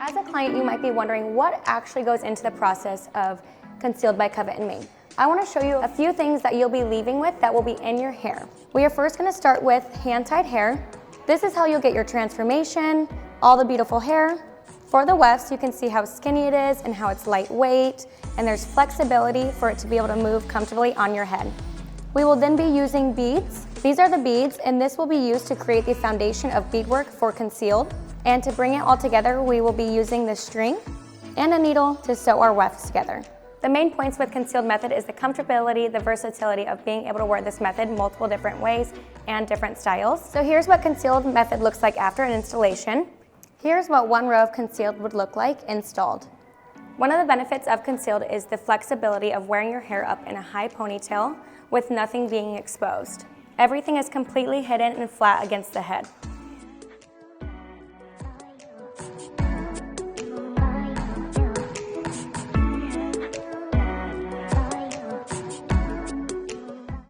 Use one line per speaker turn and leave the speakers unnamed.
As a client, you might be wondering what actually goes into the process of Concealed by Covet Mane. I want to show you a few things that you'll be leaving with that will be in your hair. We are first going to start with hand-tied hair. This is how you'll get your transformation, all the beautiful hair. For the wefts, you can see how skinny it is and how it's lightweight, and there's flexibility for it to be able to move comfortably on your head. We will then be using beads. These are the beads, and this will be used to create the foundation of beadwork for concealed. And to bring it all together, we will be using the string and a needle to sew our wefts together. The main points with concealed method is the comfortability, the versatility of being able to wear this method multiple different ways and different styles. So here's what concealed method looks like after an installation. Here's what one row of concealed would look like installed. One of the benefits of concealed is the flexibility of wearing your hair up in a high ponytail with nothing being exposed. Everything is completely hidden and flat against the head.